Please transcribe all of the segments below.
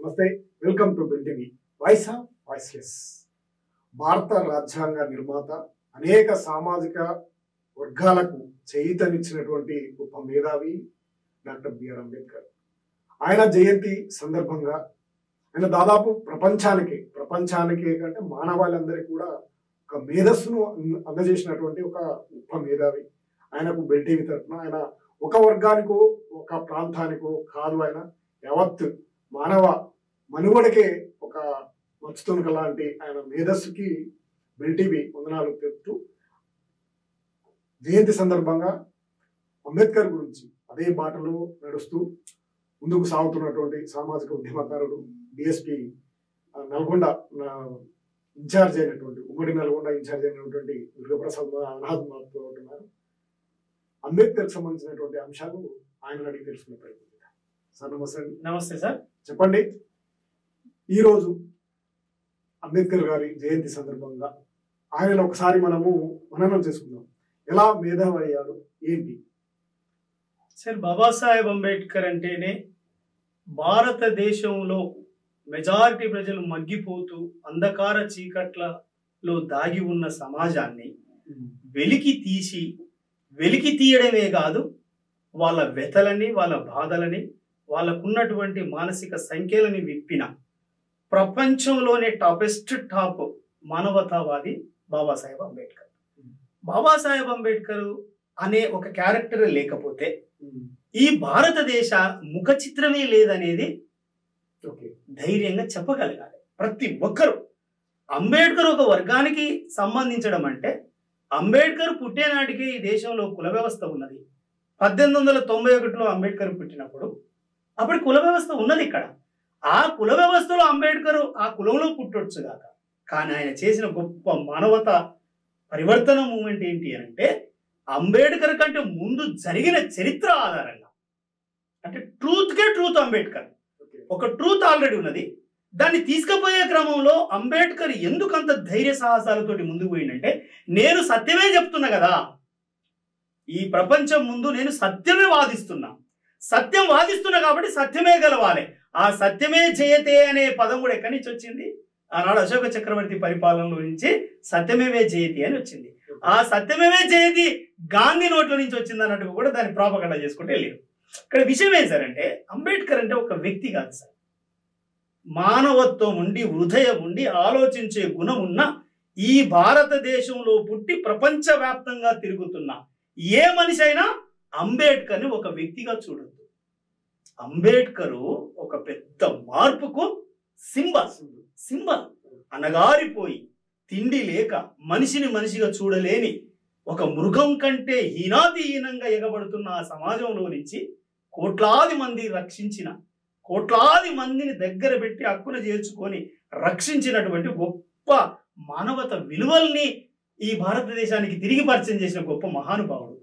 నమస్తే, welcome to bill TV. Voice of voiceless. భారత రాజ్యాంగ నిర్మాత, అనేక సామాజిక వర్గాలకు చేయూతనిచ్చినటువంటి గొప్ప మేధావి డాక్టర్ బిఆర్ అంబేద్కర్. ఆయన జయంతి సందర్భంగా ఆయన దాదాపు ప్రపంచానికే కంటే మానవాళందరికీ కూడా ఒక మేధస్సును అందజేసినటువంటి ఒక గొప్ప మేధావి. ఆయనకు బిల్ టీవీ తరఫున ఆయన ఒక వర్గానికో ఒక ప్రాంతానికో కాదు, ఆయన యావత్ మానవ మనుగడకే ఒక మచ్చుతునక లాంటి ఆయన మేధస్సుకి బిల్ టీవీ వందనాలు చెప్తూ, జయంతి సందర్భంగా అంబేద్కర్ గురించి అదే బాటలో నడుస్తూ ముందుకు సాగుతున్నటువంటి సామాజిక ఉద్యమకారుడు, డిఎస్పీ నల్గొండ ఇన్ఛార్జ్ అయినటువంటి, ఉమ్మడి నల్గొండ ఇన్ఛార్జ్ అయినటువంటి దుర్గప్రసాద్ అనాథ్ మాతో ఉంటున్నారు. అంబేద్కర్కి సంబంధించినటువంటి అంశాలు ఆయన అడిగి తెలుసుకునే ప్రయత్నం. సార్ నమస్తే. నమస్తే సార్, చెప్పండి. ఈరోజు అంబేద్కర్ గారి జయంతి సందర్భంగా ఆయన ఒకసారి మననం చేసుకుందాం. ఎలా మేధావి అయ్యాడు, ఏంటి? సార్, బాబాసాహెబ్ అంబేద్కర్ అంటేనే భారతదేశంలో మెజారిటీ ప్రజలు మగ్గిపోతూ అంధకార చీకట్లలో దాగి ఉన్న సమాజాన్ని వెలికి తీయడమే కాదు, వాళ్ళ వ్యతలని, వాళ్ళ బాధలని, వాళ్ళకున్నటువంటి మానసిక సంఖ్యలని విప్పిన ప్రపంచంలోనే టాప్ మానవతావాది బాబాసాహెబ్ అంబేద్కర్. బాబాసాహెబ్ అంబేద్కర్ అనే ఒక క్యారెక్టర్ లేకపోతే ఈ భారతదేశ ముఖ చిత్రమే లేదనేది ధైర్యంగా చెప్పగలగాలి ప్రతి ఒక్కరు. అంబేద్కర్ ఒక వర్గానికి సంబంధించడం అంటే, అంబేద్కర్ పుట్టేనాటికి ఈ దేశంలో కుల వ్యవస్థ ఉన్నది. 1891లో అంబేద్కర్ పుట్టినప్పుడు అప్పుడు కుల వ్యవస్థ ఉన్నది. ఇక్కడ ఆ కుల వ్యవస్థలో అంబేద్కర్ ఆ కులంలో పుట్టొచ్చు కాక, కానీ ఆయన చేసిన గొప్ప మానవత పరివర్తన మూమెంట్ ఏంటి అంటే, అంబేద్కర్ కంటే ముందు జరిగిన చరిత్ర ఆధారంగా, అంటే ట్రూత్ అంబేద్కర్ ఒక ట్రూత్ ఆల్రెడీ ఉన్నది. దాన్ని తీసుకుపోయే క్రమంలో అంబేద్కర్ ఎందుకంత ధైర్య సాహసాలతోటి ముందుకు పోయిందంటే, నేను సత్యమే చెప్తున్నా కదా, ఈ ప్రపంచం ముందు నేను సత్యమే వాదిస్తున్నా కాబట్టి సత్యమే గెలవాలి. ఆ సత్యమే జయతే అనే పదం కూడా ఎక్కడి నుంచి వచ్చింది? ఆనాడు అశోక చక్రవర్తి పరిపాలనలో నుంచి సత్యమేవే జయతి అని వచ్చింది. ఆ సత్యమేవే జయతి గాంధీ నోట్ల నుంచి వచ్చింది అన్నట్టు కూడా దాన్ని ప్రాపగండా చేసుకుంటే వెళ్ళారు. ఇక్కడ విషయం ఏం సార్ అంటే, అంబేద్కర్ అంటే ఒక వ్యక్తి కాదు సార్, మానవత్వం ఉండి, హృదయం ఉండి, ఆలోచించే గుణం ఉన్న, ఈ భారతదేశంలో పుట్టి ప్రపంచవ్యాప్తంగా తిరుగుతున్న ఏ మనిషి అయినా అంబేద్కర్ని ఒక వ్యక్తిగా చూడొద్దు. అంబేద్కర్ ఒక పెద్ద మార్పుకు సింబల్. అనగారిపోయి తిండి లేక మనిషిగా చూడలేని ఒక మృగం కంటే హీనాతిహీనంగా ఎగబడుతున్న ఆ సమాజంలో నుంచి కోట్లాది మందిని దగ్గర పెట్టి హక్కును చేర్చుకొని రక్షించినటువంటి గొప్ప మానవత విలువల్ని ఈ భారతదేశానికి తిరిగి పరిచయం చేసిన గొప్ప మహానుభావుడు.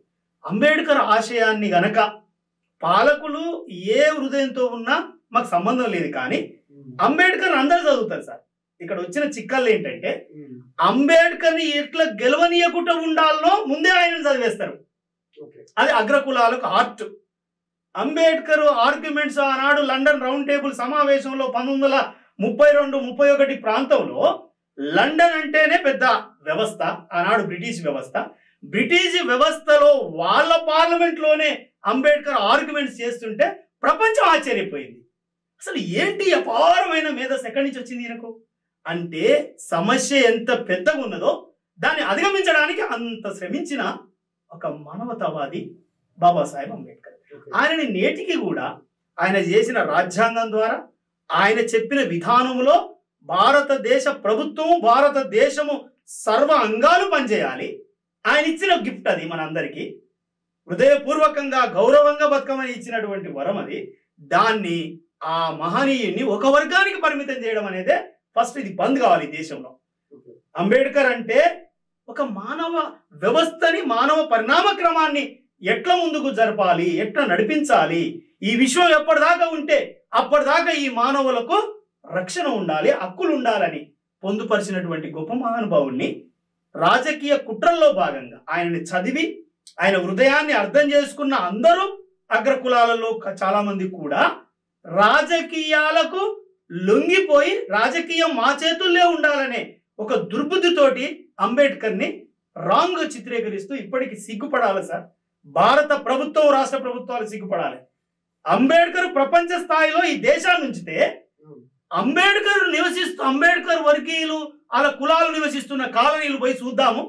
అంబేద్కర్ ఆశయాన్ని గనక పాలకులు ఏ హృదయంతో ఉన్నా మాకు సంబంధం లేదు, కానీ అంబేద్కర్ అందరూ చదువుతారు సార్. ఇక్కడ వచ్చిన చిక్కలు ఏంటంటే, అంబేద్కర్ని ఎట్లా గెలవనీయకుండా ఉండాలనో ముందే ఆయన చదివేస్తారు. అది అగ్రకులాలకు హార్ట్. అంబేద్కర్ ఆర్గ్యుమెంట్స్ ఆనాడు లండన్ రౌండ్ టేబుల్ సమావేశంలో 1932-31 ప్రాంతంలో, లండన్ అంటేనే పెద్ద వ్యవస్థ ఆనాడు, బ్రిటిష్ వ్యవస్థలో వాళ్ళ పార్లమెంట్లోనే అంబేద్కర్ ఆర్గ్యుమెంట్స్ చేస్తుంటే ప్రపంచం ఆశ్చర్యపోయింది. అసలు ఏంటి అపారమైన మేధస్సు ఎక్కడి నుంచి వచ్చింది ఈయనకు అంటే, సమస్య ఎంత పెద్దగా ఉన్నదో దాన్ని అధిగమించడానికి అంత శ్రమించిన ఒక మానవతావాది బాబాసాహెబ్ అంబేద్కర్. ఆయనని నేటికి కూడా ఆయన చేసిన రాజ్యాంగం ద్వారా, ఆయన చెప్పిన విధానంలో భారతదేశ ప్రభుత్వం, భారతదేశము సర్వ అంగాలు పనిచేయాలి. ఆయన ఇచ్చిన గిఫ్ట్ అది, మనందరికీ హృదయపూర్వకంగా గౌరవంగా బతకమని ఇచ్చినటువంటి వరం అది. దాన్ని, ఆ మహనీయుని ఒక వర్గానికి పరిమితం చేయడం అనేదే ఫస్ట్ ఇది బంద్ కావాలి దేశంలో. అంబేద్కర్ అంటే ఒక మానవ వ్యవస్థని, మానవ పరిణామ క్రమాన్ని ఎట్లా ముందుకు జరపాలి, ఎట్లా నడిపించాలి, ఈ విషయం ఎప్పటిదాకా ఉంటే అప్పటిదాకా ఈ మానవులకు రక్షణ ఉండాలి, హక్కులు ఉండాలని పొందుపరిచినటువంటి గొప్ప మహానుభావుల్ని రాజకీయ కుట్రల్లో భాగంగా ఆయనని చదివి ఆయన హృదయాన్ని అర్థం చేసుకున్న అందరూ అగ్రకులాలలో చాలా మంది కూడా రాజకీయాలకు లొంగిపోయి రాజకీయం మా చేతుల్లో ఉండాలనే ఒక దుర్బుద్ధితోటి అంబేద్కర్ని రాంగ్ చిత్రీకరిస్తూ ఇప్పటికి సిగ్గుపడాలి సార్. భారత ప్రభుత్వం, రాష్ట్ర ప్రభుత్వాలు సిగ్గుపడాలి. అంబేద్కర్ ప్రపంచ స్థాయిలో ఈ దేశాన్ని ఉంచితే అంబేద్కర్ వర్గీయులు వాళ్ళ కులాలు నివసిస్తున్న కాలనీలు పోయి చూద్దాము,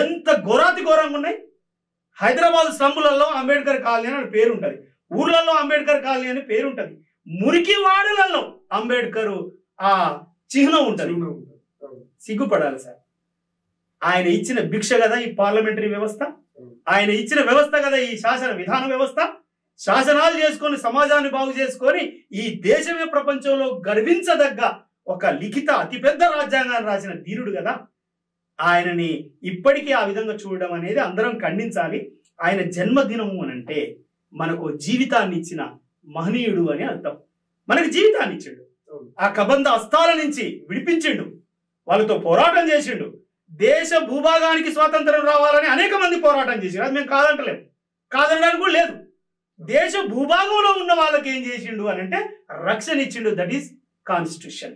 ఎంత ఘోరాతి ఘోరంగా ఉన్నాయి. హైదరాబాద్ స్లమ్లలో అంబేద్కర్ కాలనీ అని పేరు ఉంటుంది, ఊర్లలో అంబేద్కర్ కాలనీ అని పేరు ఉంటుంది, మురికి వాడలలో అంబేద్కర్ ఆ చిహ్నం ఉంటుంది. సిగ్గుపడాలి సార్. ఆయన ఇచ్చిన భిక్ష కదా ఈ పార్లమెంటరీ వ్యవస్థ, ఆయన ఇచ్చిన వ్యవస్థ కదా ఈ శాసన విధాన వ్యవస్థ. శాసనాలు చేసుకొని సమాజాన్ని బాగు చేసుకొని ఈ దేశమే ప్రపంచంలో గర్వించదగ్గ ఒక లిఖిత అతిపెద్ద రాజ్యాంగాన్ని రాసిన ధీరుడు కదా. ఆయనని ఇప్పటికీ ఆ విధంగా చూడడం అనేది అందరం ఖండించాలి. ఆయన జన్మదినము అనంటే మనకు జీవితాన్ని ఇచ్చిన మహనీయుడు అని అర్థం. మనకు జీవితాన్ని ఇచ్చిండు, ఆ కబంధ అస్తాల నుంచి విడిపించిండు, వాళ్ళతో పోరాటం చేసిండు. దేశ భూభాగానికి స్వాతంత్రం రావాలని అనేక మంది పోరాటం చేసిండు, అది మేము కాదంటలేము, కాదనడానికి కూడా లేదు. దేశ భూభాగంలో ఉన్న వాళ్ళకి ఏం చేసిండు అని అంటే రక్షణ ఇచ్చిండు. That is constitution.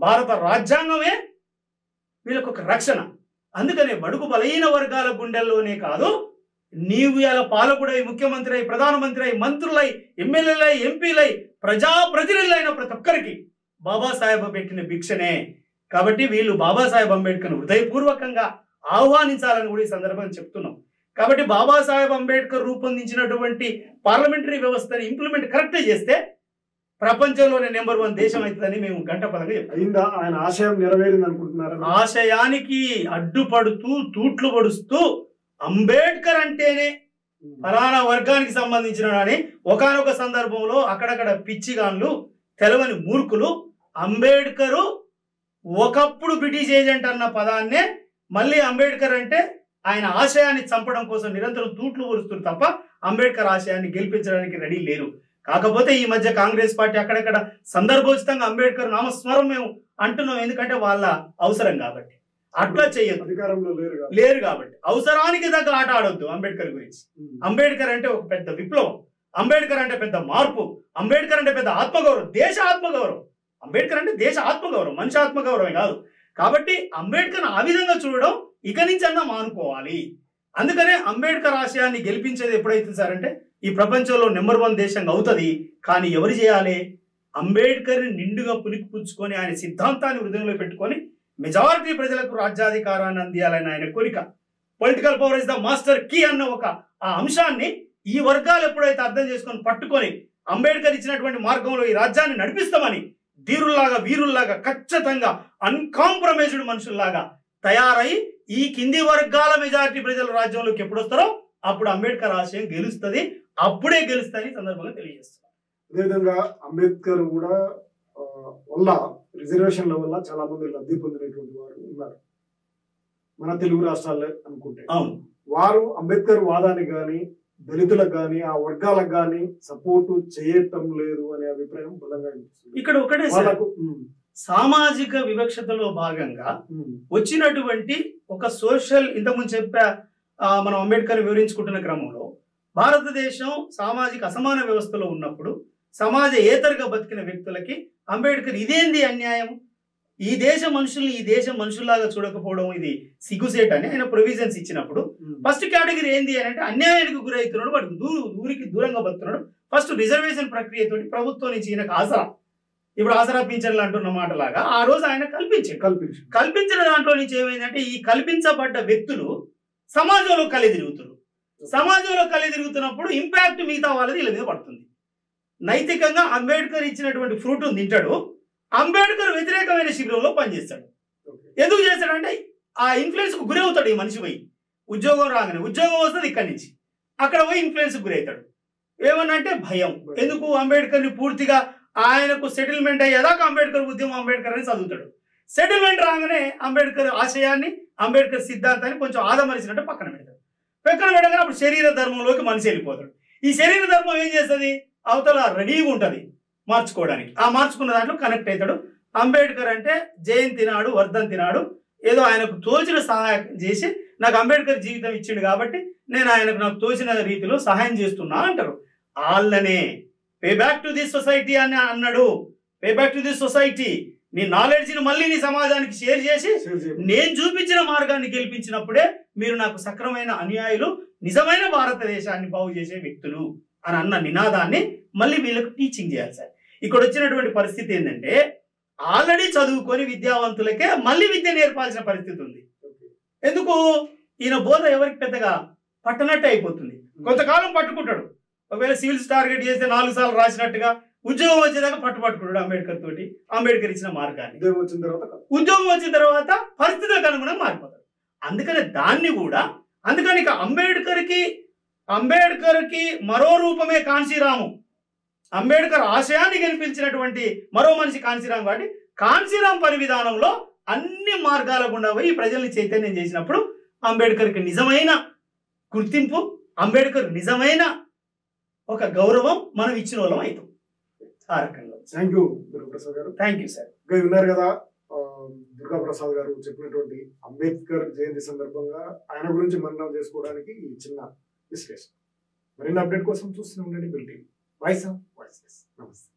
భారత రాజ్యాంగమే వీళ్ళకు ఒక రక్షణ. అందుకనే బడుగు బలహీన వర్గాల గుండెల్లోనే కాదు, నీవు ఇలా పాలకుడై, ముఖ్యమంత్రి అయి, ప్రధానమంత్రి అయి, మంత్రులై, ఎమ్మెల్యేలై, ఎంపీలై, ప్రజాప్రతినిధులైన ప్రతి ఒక్కరికి బాబాసాహెబ్ పెట్టిన భిక్షనే. కాబట్టి వీళ్ళు బాబాసాహెబ్ అంబేద్కర్ హృదయపూర్వకంగా ఆహ్వానించాలని కూడా ఈ సందర్భంగా చెప్తున్నాం. కాబట్టి బాబాసాహెబ్ అంబేద్కర్ రూపొందించినటువంటి పార్లమెంటరీ వ్యవస్థని ఇంప్లిమెంట్ కరెక్ట్ చేస్తే ప్రపంచంలోనే నెంబర్ 1 దేశం అవుతుందని మేము గంటపదంగా చెప్తాం. ఆయన ఆశయం నెరవేరింది అనుకుంటున్నారు. ఆశయానికి అడ్డుపడుతూ తూట్లు పడుస్తూ అంబేద్కర్ అంటేనే ఫలానా వర్గానికి సంబంధించిన అని ఒకానొక సందర్భంలో అక్కడక్కడ పిచ్చిగాన్లు, తెలవని మూర్ఖులు అంబేద్కరు ఒకప్పుడు బ్రిటిష్ ఏజెంట్ అన్న పదాన్నే మళ్ళీ అంబేద్కర్ అంటే ఆయన ఆశయాన్ని చంపడం కోసం నిరంతరం తూట్లు ఊరుస్తారు తప్ప అంబేద్కర్ ఆశయాన్ని గెలిపించడానికి రెడీ లేరు. కాకపోతే ఈ మధ్య కాంగ్రెస్ పార్టీ అక్కడక్కడ సందర్భోచితంగా అంబేద్కర్ నామస్మరం మేము అంటున్నాం, ఎందుకంటే వాళ్ళ అవసరం కాబట్టి. అట్లా చేయొద్దు, అధికారంలో లేరు కాబట్టి అవసరానికి తగ్గ ఆట ఆడొద్దు. అంబేద్కర్ గురించి, అంబేద్కర్ అంటే ఒక పెద్ద విప్లవం, అంబేద్కర్ అంటే పెద్ద మార్పు, అంబేద్కర్ అంటే పెద్ద ఆత్మగౌరవం, దేశ ఆత్మగౌరవం. అంబేద్కర్ అంటే దేశ ఆత్మగౌరవం, మనిషి ఆత్మగౌరవమే కాదు. కాబట్టి అంబేద్కర్ ఆ విధంగా చూడడం ఇక నుంచి అన్నా మానుకోవాలి. అందుకనే అంబేద్కర్ ఆశయాన్ని గెలిపించేది ఎప్పుడైతే సార్ అంటే ఈ ప్రపంచంలో నెంబర్ 1 దేశంగా అవుతుంది. కానీ ఎవరు చేయాలి? అంబేద్కర్ని నిండుగా పుణికిపుచ్చుకొని ఆయన సిద్ధాంతాన్ని హృదయంలో పెట్టుకొని మెజారిటీ ప్రజలకు రాజ్యాధికారాన్ని అందియాలని ఆయన కోరిక. Political power is the master key అన్న ఒక ఆ అంశాన్ని ఈ వర్గాలు ఎప్పుడైతే అర్థం చేసుకొని పట్టుకొని అంబేద్కర్ ఇచ్చినటువంటి మార్గంలో ఈ రాజ్యాన్ని నడిపిస్తామని ధీరుల్లాగా, వీరుల్లాగా, ఖచ్చితంగా అన్కాంప్రమైజ్డ్ మనుషుల్లాగా తయారై ఈ కింది వర్గాల మెజారిటీ ప్రజల రాజ్యంలోకి ఎప్పుడు వస్తారో అప్పుడు అంబేద్కర్ ఆశయం గెలుస్తుంది. అప్పుడే గెలుస్తుంది సందర్భంగా తెలియజేస్తున్నారు. అదేవిధంగా అంబేద్కర్ కూడా వల్ల రిజర్వేషన్ల వల్ల చాలా మంది లబ్ధి పొందినటువంటి వారు ఉన్నారు మన తెలుగు రాష్ట్రాల్లో అనుకుంటే. అవును, వారు అంబేద్కర్ వాదానికి కానీ దళితులకు కానీ ఆ వర్గాలకు కానీ సపోర్టు చేయటం లేదు అనే అభిప్రాయం బలంగా అనిపిస్తుంది. ఇక్కడ ఒకటే సామాజిక వివక్షతలో భాగంగా వచ్చినటువంటి ఒక సోషల్, ఇంతకుముందు చెప్పా మనం అంబేద్కర్ వివరించుకుంటున్న క్రమంలో భారతదేశం సామాజిక అసమాన వ్యవస్థలో ఉన్నప్పుడు సమాజ ఏతరుగా బతికిన వ్యక్తులకి అంబేద్కర్ ఇదేంది అన్యాయం, ఈ దేశ మనుషుల్ని ఈ దేశ మనుషుల్లాగా చూడకపోవడం ఇది సిగ్గుసేట్ అని ఆయన ప్రొవిజన్స్ ఇచ్చినప్పుడు ఫస్ట్ కేటగిరీ ఏంది అని అంటే అన్యాయానికి గురవుతున్నాడు, వాడికి ఊరికి దూరంగా బతున్నాడు. ఫస్ట్ రిజర్వేషన్ ప్రక్రియతో ప్రభుత్వం నుంచి ఈయనకు ఆసరా, ఇప్పుడు ఆసరా పింఛన్లు అంటున్న మాటలాగా ఆ రోజు ఆయన కల్పించిన దాంట్లో నుంచి ఏమైందంటే ఈ కల్పించబడ్డ వ్యక్తులు సమాజంలో కలిదిరుగుతున్నారు. సమాజంలో కలిదిరుగుతున్నప్పుడు ఇంపాక్ట్ మిగతా వాళ్ళది వీళ్ళ మీద పడుతుంది. నైతికంగా అంబేద్కర్ ఇచ్చినటువంటి ఫ్రూట్ తింటాడు, అంబేద్కర్ వ్యతిరేకమైన శిబిరంలో పనిచేస్తాడు. ఎందుకు చేస్తాడంటే ఆ ఇన్ఫ్లుయెన్స్ కు గురవుతాడు. ఈ మనిషి పోయి ఉద్యోగం రాగానే ఉద్యోగం వస్తుంది, ఇక్కడి నుంచి అక్కడ పోయి ఇన్ఫ్లుయెన్స్ గురవుతాడు. ఏమన్నంటే భయం. ఎందుకు? అంబేద్కర్ని పూర్తిగా ఆయనకు సెటిల్మెంట్ అయ్యేదాకా అంబేద్కర్ ఉద్యమం, అంబేద్కర్ అని చదువుతాడు. సెటిల్మెంట్ రాగానే అంబేద్కర్ ఆశయాన్ని, అంబేద్కర్ సిద్ధాంతాన్ని కొంచెం ఆదమరిచినట్టు పక్కన పెడతాడు. పక్కన పెట్టగానే అప్పుడు శరీర ధర్మంలోకి మనిషి వెళ్ళిపోతాడు. ఈ శరీర ధర్మం ఏం చేస్తుంది? అవతల రెడీగా ఉంటుంది మార్చుకోవడానికి. ఆ మార్చుకున్న దాంట్లో కనెక్ట్ అవుతాడు. అంబేద్కర్ అంటే జయంతి నాడు, వర్ధంతి నాడు ఏదో ఆయనకు తోచిన సహాయం చేసి నాకు అంబేద్కర్ జీవితం ఇచ్చిండు కాబట్టి నేను ఆయనకు నాకు తోచిన రీతిలో సహాయం చేస్తున్నా అంటారు. వాళ్ళనే pay back to this society అని అన్నాడు. Pay back to the society. నీ నాలెడ్జ్ని మళ్ళీ నీ సమాజానికి షేర్ చేసి నేను చూపించిన మార్గాన్ని గెలిపించినప్పుడే మీరు నాకు సక్రమైన అనుయాయులు, నిజమైన భారతదేశాన్ని బాగు చేసే వ్యక్తులు అని అన్న నినాదాన్ని మళ్ళీ వీళ్ళకు టీచింగ్ చేయాలి సార్. ఇక్కడ వచ్చినటువంటి పరిస్థితి ఏంటంటే ఆల్రెడీ చదువుకొని విద్యావంతులకే మళ్ళీ విద్య నేర్పాల్సిన పరిస్థితి ఉంది. ఎందుకు? ఈయన బోధ ఎవరికి పెద్దగా పట్టనట్టు అయిపోతుంది. కొంతకాలం పట్టుకుంటాడు. ఒకవేళ సివిల్స్ టార్గెట్ చేస్తే 4 సార్లు రాసినట్టుగా ఉద్యోగం వచ్చేదాకా పట్టుకుంటాడు అంబేద్కర్ తోటి. అంబేద్కర్ ఇచ్చిన మార్గాన్ని ఉద్యోగం వచ్చిన తర్వాత పరిస్థితులకు అనుగుణంగా మారిపోతాడు. అందుకని దాన్ని కూడా అందుకని ఇక అంబేద్కర్కి మరో రూపమే కాంశీరాము. అంబేద్కర్ ఆశయాన్ని గెలిపించినటువంటి మరో మనిషి కాంశీరాం. కాబట్టి కాంశీరాం పని విధానంలో అన్ని మార్గాల గుండా పోయి ప్రజల్ని చైతన్యం చేసినప్పుడు అంబేద్కర్కి నిజమైన గుర్తింపు, అంబేద్కర్ నిజమైన ఒక గౌరవం మనం ఇచ్చిన వాళ్ళం అవుతాం. ఆ రకంగా. థ్యాంక్ యూ దుర్గాప్రసాద్ గారు. Thank you sir. విన్నారు కదా దుర్గాప్రసాద్ గారు చెప్పినటువంటి అంబేద్కర్ జయంతి సందర్భంగా ఆయన గురించి మననం చేసుకోవడానికి ఈ చిన్న విశ్లేషణ. మరిన్ని అప్డేట్ కోసం చూస్తూనే ఉండండి bill TV. Voice of voiceless. నమస్తే.